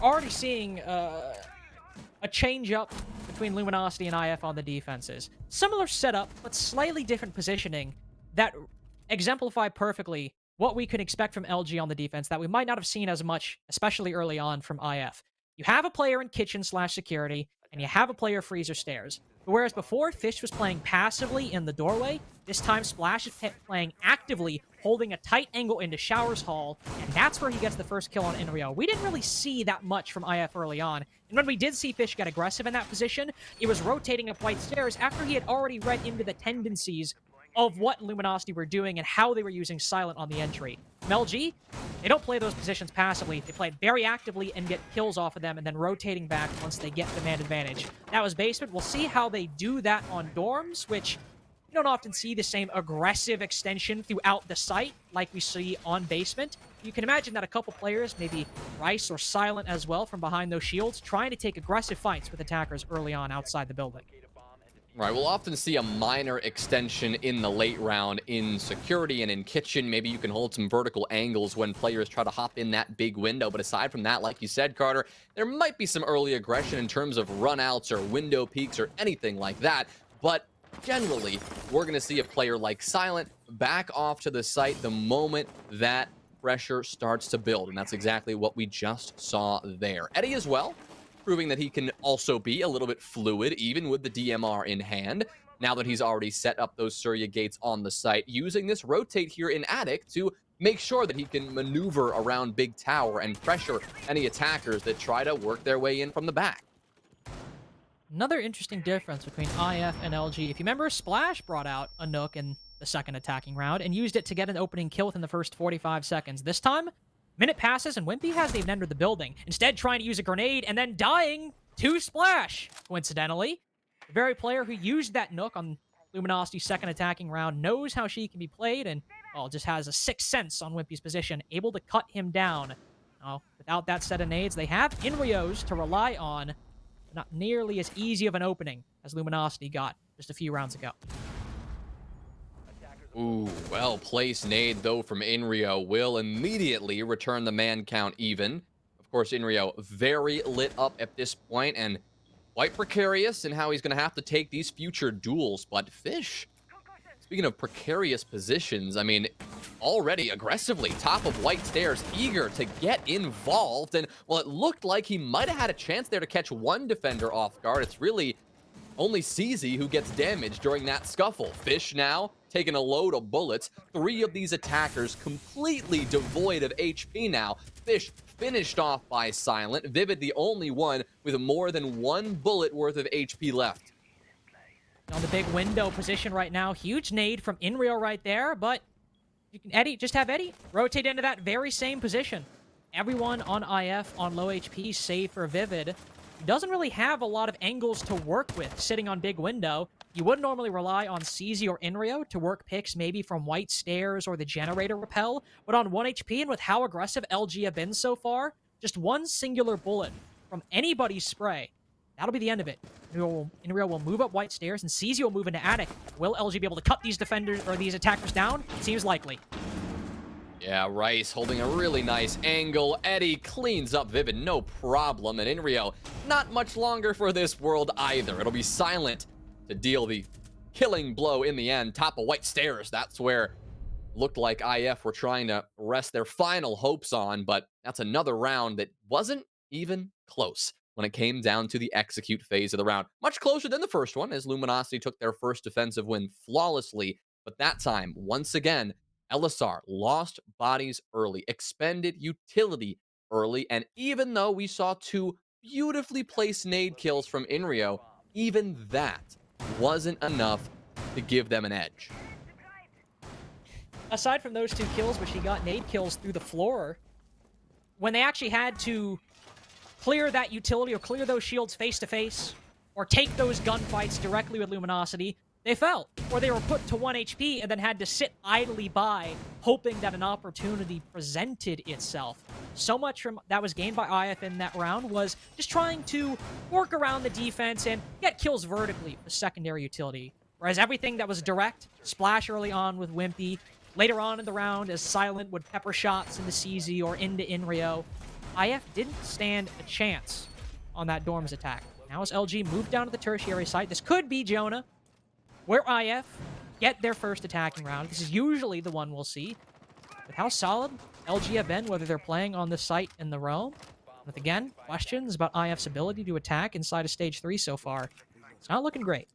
Already seeing a change up between Luminosity and IF on the defenses. Similar setup, but slightly different positioning that exemplify perfectly what we could expect from LG on the defense that we might not have seen as much, especially early on from IF. You have a player in kitchen/security, and you have a player Freezer stairs. But whereas before, Fish was playing passively in the doorway, this time Splash is playing actively, holding a tight angle into Showers Hall, and that's where he gets the first kill on Inrio. We didn't really see that much from IF early on, and when we did see Fish get aggressive in that position, it was rotating up White Stairs after he had already read into the tendencies of what Luminosity were doing and how they were using Silent on the entry. From LG, they don't play those positions passively. They play it very actively and get kills off of them and then rotating back once they get the man advantage. That was Basement. We'll see how they do that on Dorms, which you don't often see the same aggressive extension throughout the site like we see on Basement. You can imagine that a couple players, maybe Rice or Silent as well from behind those shields, trying to take aggressive fights with attackers early on outside the building. Right, we'll often see a minor extension in the late round in security and in kitchen. Maybe you can hold some vertical angles when players try to hop in that big window. But aside from that, like you said, Carter, there might be some early aggression in terms of runouts or window peaks or anything like that. But generally, we're going to see a player like Silent back off to the site the moment that pressure starts to build. And that's exactly what we just saw there. Eddie as well, proving that he can also be a little bit fluid, even with the DMR in hand, now that he's already set up those Surya gates on the site, using this rotate here in Attic to make sure that he can maneuver around Big Tower and pressure any attackers that try to work their way in from the back. Another interesting difference between IF and LG. If you remember, Splash brought out a Nook in the second attacking round and used it to get an opening kill within the first 45 seconds. This time, minute passes and Wimpy hasn't even entered the building. Instead, trying to use a grenade and then dying to Splash, coincidentally. The very player who used that Nook on Luminosity's second attacking round knows how she can be played and, well, just has a sixth sense on Wimpy's position, able to cut him down. Now, without that set of nades, they have Inrios to rely on. Not nearly as easy of an opening as Luminosity got just a few rounds ago. Ooh, well-placed nade, though, from Inrio will immediately return the man count even. Of course, Inrio very lit up at this point and quite precarious in how he's going to have to take these future duels. But Fish, speaking of precarious positions, I mean, already aggressively top of white stairs, eager to get involved. And, well, it looked like he might have had a chance there to catch one defender off guard. It's really only CZ who gets damaged during that scuffle. Fish now taking a load of bullets. 3 of these attackers completely devoid of HP now. Fish finished off by Silent. Vivid the only one with more than 1 bullet worth of HP left. On the big window position right now. Huge nade from Inrio right there, but you can just have Eddie rotate into that very same position. Everyone on IF on low HP, save for Vivid. He doesn't really have a lot of angles to work with sitting on big window. You would normally rely on CZ or Inrio to work picks maybe from white stairs or the generator rappel, but on 1 HP and with how aggressive LG have been so far, just one singular bullet from anybody's spray, that'll be the end of it. Inrio will move up white stairs and CZ will move into Attic. Will LG be able to cut these defenders or these attackers down? It seems likely. Yeah, Rice holding a really nice angle. Eddie cleans up Vivid, no problem. And Inrio, not much longer for this world either. It'll be Silent to deal the killing blow in the end. Top of white stairs, that's where looked like IF were trying to rest their final hopes on, but that's another round that wasn't even close when it came down to the execute phase of the round. Much closer than the first one, as Luminosity took their first defensive win flawlessly, but that time, once again, LSR lost bodies early, expended utility early, and even though we saw 2 beautifully placed nade kills from Inrio, even that wasn't enough to give them an edge. Aside from those 2 kills, which he got nade kills through the floor, when they actually had to clear that utility or clear those shields face-to-face, or take those gunfights directly with Luminosity, they fell, or they were put to 1 HP and then had to sit idly by, hoping that an opportunity presented itself. So much from that was gained by IF in that round was just trying to work around the defense and get kills vertically with secondary utility. Whereas everything that was direct, splash early on with Wimpy, later on in the round as Silent would pepper shots into CZ or into Inrio, IF didn't stand a chance on that Dorms attack. Now as LG moved down to the tertiary site, this could be Jonah, where IF get their first attacking round. This is usually the one we'll see. With how solid LG have been, whether they're playing on the site in the Realm, with, again, questions about IF's ability to attack inside of Stage 3 so far. It's not looking great.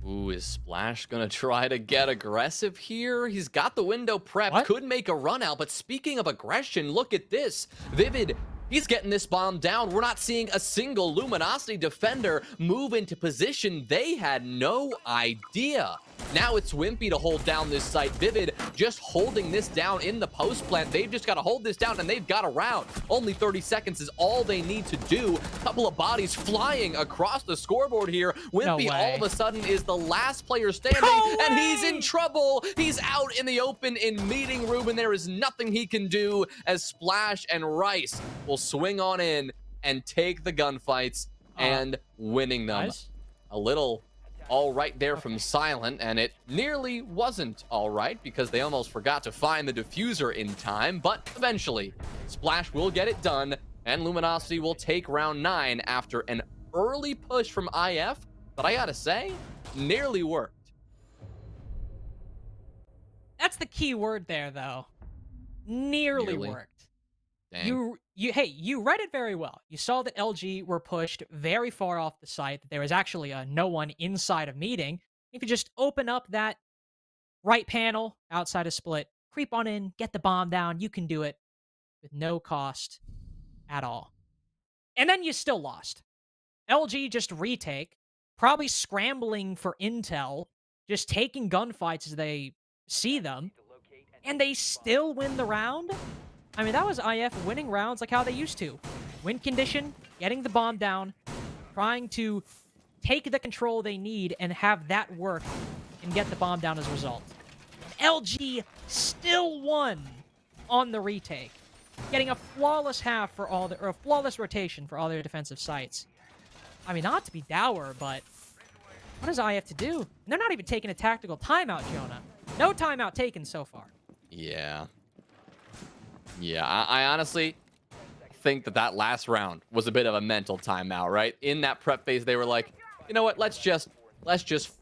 Ooh, is Splash gonna try to get aggressive here? He's got the window prepped, What? could make a run out, but speaking of aggression, look at this. Vivid, he's getting this bomb down. We're not seeing a single Luminosity defender move into position. They had no idea. Now it's Wimpy to hold down this site. Vivid just holding this down in the post plant. They've just got to hold this down, and they've got a round. Only 30 seconds is all they need to do. A couple of bodies flying across the scoreboard here. Wimpy all of a sudden is the last player standing, and he's in trouble. He's out in the open in meeting room, and there is nothing he can do as Splash and Rice will swing on in and take the gunfights. and winning them. Nice. A little all right there from Silent, and it nearly wasn't all right because they almost forgot to find the diffuser in time, but eventually Splash will get it done, and Luminosity will take round 9 after an early push from IF, but I gotta say, nearly worked. That's the key word there, though. Nearly Nearly. worked. Dang. You read it very well. You saw that LG were pushed very far off the site, that there was actually no one inside of meeting. You could just open up that right panel outside of split, creep on in, get the bomb down. You can do it with no cost at all. And then you still lost. LG just retake, probably scrambling for intel, just taking gunfights as they see them, and they still win the round? I mean, that was IF winning rounds like how they used to. Win condition, getting the bomb down, trying to take the control they need and have that work and get the bomb down as a result. LG still won on the retake, getting a flawless half for all or a flawless rotation for all their defensive sites. I mean, not to be dour, but what does IF to do? And they're not even taking a tactical timeout, Jonah. No timeout taken so far. Yeah. Yeah, I honestly think that last round was a bit of a mental timeout, right? In that prep phase, they were like, you know what, let's just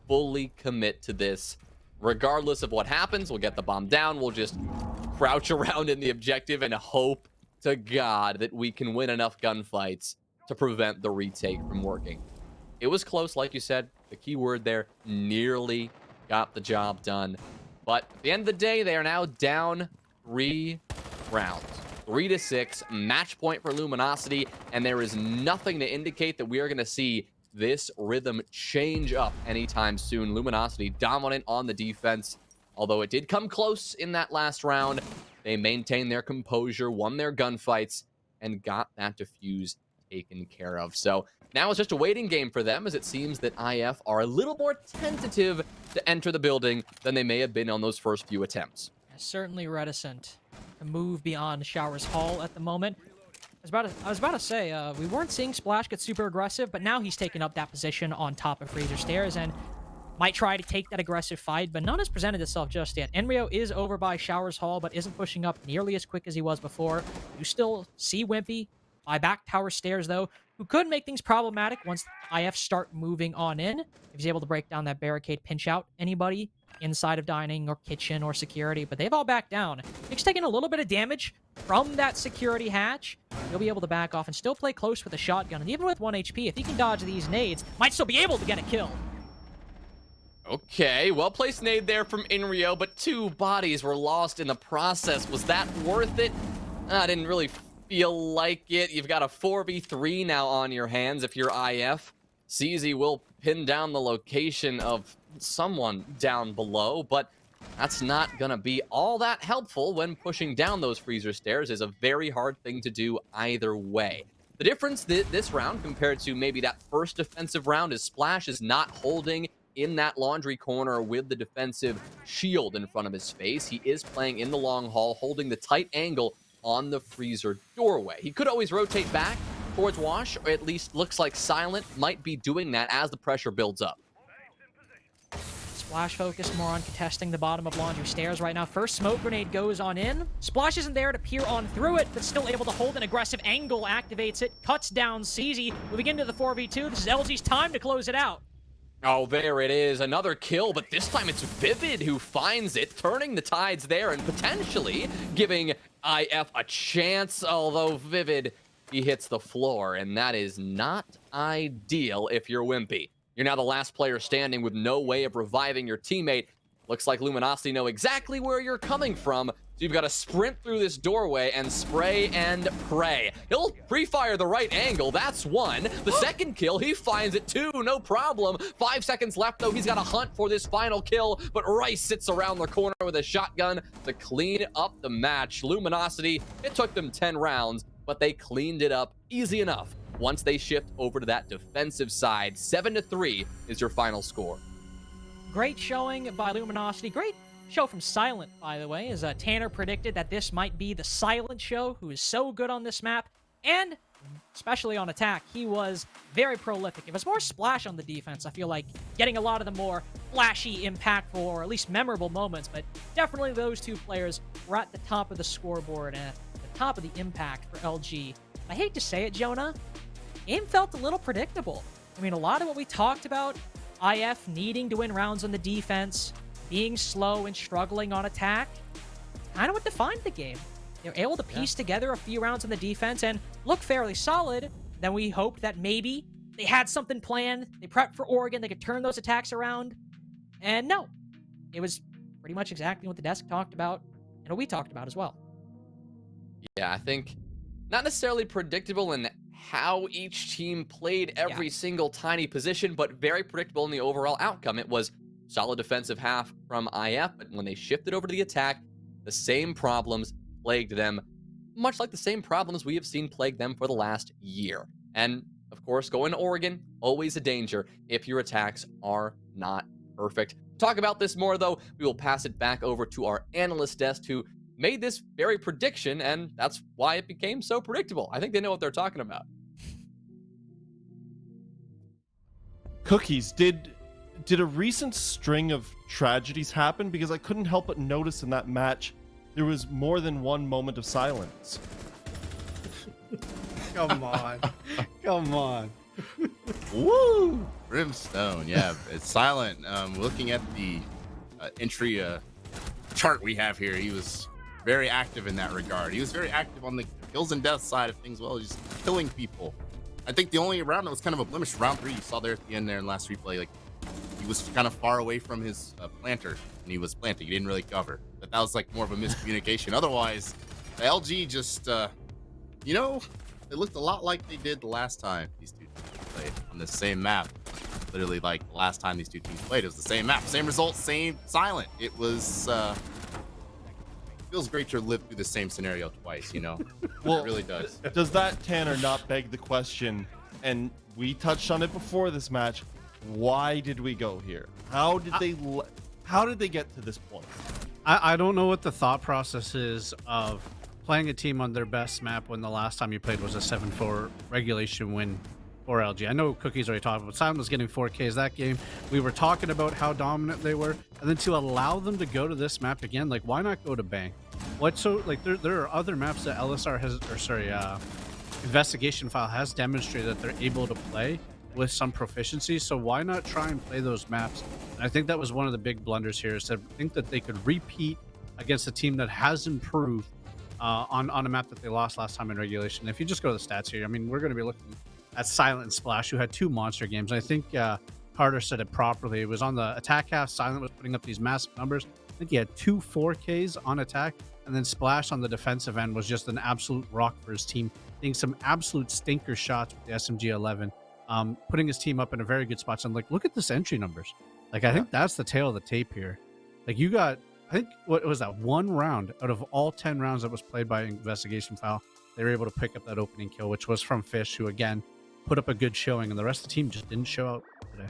fully commit to this. Regardless of what happens, we'll get the bomb down. We'll just crouch around in the objective and hope to God that we can win enough gunfights to prevent the retake from working. It was close, like you said. The key word there, nearly got the job done. But at the end of the day, they are now down 3 rounds. 3-6, match point for Luminosity, and there is nothing to indicate that we are going to see this rhythm change up anytime soon. Luminosity dominant on the defense, although it did come close in that last round. They maintained their composure, won their gunfights, and got that defuse taken care of. So now it's just a waiting game for them, as it seems that IF are a little more tentative to enter the building than they may have been on those first few attempts. Certainly reticent to move beyond Showers Hall at the moment. I was about to say, we weren't seeing Splash get super aggressive, but now he's taken up that position on top of Freezer Stairs and might try to take that aggressive fight, but none has presented itself just yet. Enrio is over by Showers Hall, but isn't pushing up nearly as quick as he was before. You still see Wimpy by back tower stairs, though, who could make things problematic once IF start moving on in. If he's able to break down that barricade, pinch out anybody inside of dining or kitchen or security, but they've all backed down. Nick's taking a little bit of damage from that security hatch. He'll be able to back off and still play close with a shotgun, and even with 1 HP, if he can dodge these nades, might still be able to get a kill. Okay, well-placed nade there from Inrio, but 2 bodies were lost in the process. Was that worth it? I didn't really feel like it. You've got a 4v3 now on your hands if you're IF. CZ will pin down the location of someone down below, but that's not gonna be all that helpful when pushing down those freezer stairs. Is a very hard thing to do either way. The difference this round compared to maybe that first defensive round is Splash is not holding in that laundry corner with the defensive shield in front of his face. He is playing in the long haul, holding the tight angle on the freezer doorway. He could always rotate back towards Wash, or at least looks like Silent might be doing that as the pressure builds up. Splash focused more on contesting the bottom of laundry stairs right now. First smoke grenade goes on in. Splash isn't there to peer on through it, but still able to hold an aggressive angle, activates it, cuts down CZ. Moving into the 4v2, this is LG's time to close it out. Oh, there it is. Another kill, but this time it's Vivid who finds it, turning the tides there and potentially giving IF a chance, although Vivid, he hits the floor, and that is not ideal if you're Wimpy. You're now the last player standing with no way of reviving your teammate. Looks like Luminosity know exactly where you're coming from, so you've got to sprint through this doorway and spray and pray. He'll pre-fire the right angle, that's 1. The second kill, he finds it 2, no problem. 5 seconds left though, he's got to hunt for this final kill, but Rice sits around the corner with a shotgun to clean up the match. Luminosity, it took them 10 rounds, but they cleaned it up easy enough once they shift over to that defensive side. 7-3 is your final score. Great showing by Luminosity. Great show from Silent, by the way, as Tanner predicted that this might be the Silent show, who is so good on this map. And especially on attack, he was very prolific. It was more Splash on the defense. I feel like getting a lot of the more flashy, impactful, or at least memorable moments, but definitely those two players were at the top of the scoreboard and at the top of the impact for LG. I hate to say it, Jonah, game felt a little predictable. I mean, a lot of what we talked about, IF needing to win rounds on the defense, being slow and struggling on attack, kind of what defined the game. They were able to piece together a few rounds on the defense and look fairly solid. Then we hoped that maybe they had something planned. They prepped for Oregon. They could turn those attacks around. And no, it was pretty much exactly what the desk talked about and what we talked about as well. Yeah, I think not necessarily predictable in how each team played every single tiny position, but very predictable in the overall outcome. It was solid defensive half from IF, but when they shifted over to the attack, the same problems plagued them, much like the same problems we have seen plague them for the last year. And of course, going to Oregon, always a danger if your attacks are not perfect. Talk about this more though, we will pass it back over to our analyst desk who made this very prediction, and that's why it became so predictable. I think they know what they're talking about. Cookies, did a recent string of tragedies happen? Because I couldn't help but notice in that match there was more than one moment of silence. Come on. Come on. Woo! Brimstone, yeah, it's silent. Looking at the entry chart we have here, he was very active in that regard. He was very active on the kills and deaths side of things. Well, just killing people. I think the only round that was kind of a blemish, round 3, you saw there at the end there in last replay, like he was kind of far away from his planter, and he was planting. He didn't really cover. But that was like more of a miscommunication. Otherwise, the LG just, you know, it looked a lot like they did the last time these two teams played on the same map. Literally, like the last time these two teams played, it was the same map, same result, same silent. It was feels great to live through the same scenario twice, you know. Well, it really does. Does that, Tanner, not beg the question? And we touched on it before this match. Why did we go here? How did they get to this point? I don't know what the thought process is of playing a team on their best map when the last time you played was a 7-4 regulation win for LG. I know Cookies already talked about Simon was getting 4Ks that game. We were talking about how dominant they were, and then to allow them to go to this map again, like why not go to Bang? What so like there are other maps that LSR has, or sorry, Investigation File has demonstrated that they're able to play with some proficiency. So why not try and play those maps? And I think that was one of the big blunders here, is to think that they could repeat against a team that has improved on a map that they lost last time in regulation. If you just go to the stats here, I mean, we're going to be looking at Silent and Splash, who had 2 monster games. I think Carter said it properly. It was on the attack half. Silent was putting up these massive numbers. I think he had 2 4Ks on attack, and then Splash on the defensive end was just an absolute rock for his team, hitting some absolute stinker shots with the SMG-11, putting his team up in a very good spot. So I'm like, look at this entry numbers. Like, I think that's the tail of the tape here. Like, you got, I think, what was that, 1 round out of all 10 rounds that was played by Investigation File, they were able to pick up that opening kill, which was from Fish, who, again, put up a good showing, and the rest of the team just didn't show out today.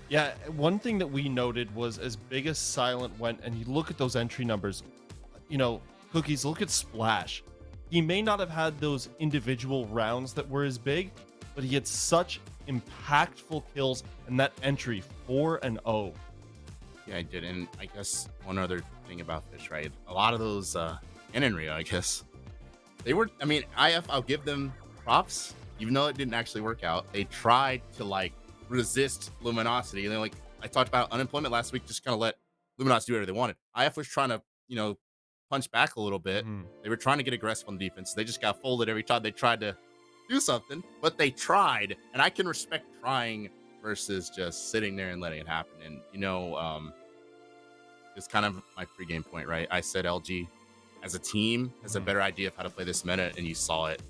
Yeah, one thing that we noted was as big as Silent went, and you look at those entry numbers, you know, Cookies, look at Splash. He may not have had those individual rounds that were as big, but he had such impactful kills, and that entry 4-0. Yeah, I did. And I guess one other thing about Fish, right? A lot of those, and in Rio, I guess, they were, I mean, IF, I'll give them props, even though it didn't actually work out. They tried to, like, resist Luminosity. And then, like, I talked about unemployment last week, just kind of let Luminosity do whatever they wanted. IF was trying to, you know, punch back a little bit. They were trying to get aggressive on the defense. They just got folded every time they tried to do something, but they tried. And I can respect trying versus just sitting there and letting it happen. And, you know, it's kind of my pregame point, right? I said LG as a team has a better idea of how to play this meta, and you saw it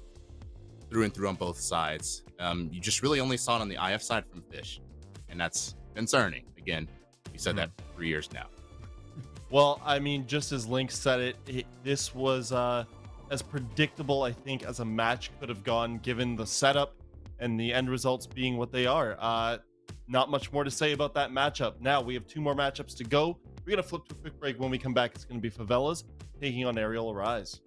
through and through on both sides. You just really only saw it on the IF side from Fish, and that's concerning. Again, you said that for 3 years now. Well, I mean, just as Link said this was as predictable, I think, as a match could have gone, given the setup and the end results being what they are. Not much more to say about that matchup. Now, we have 2 more matchups to go. We're going to flip to a quick break. When we come back, it's going to be Favelas taking on Aerial Arise.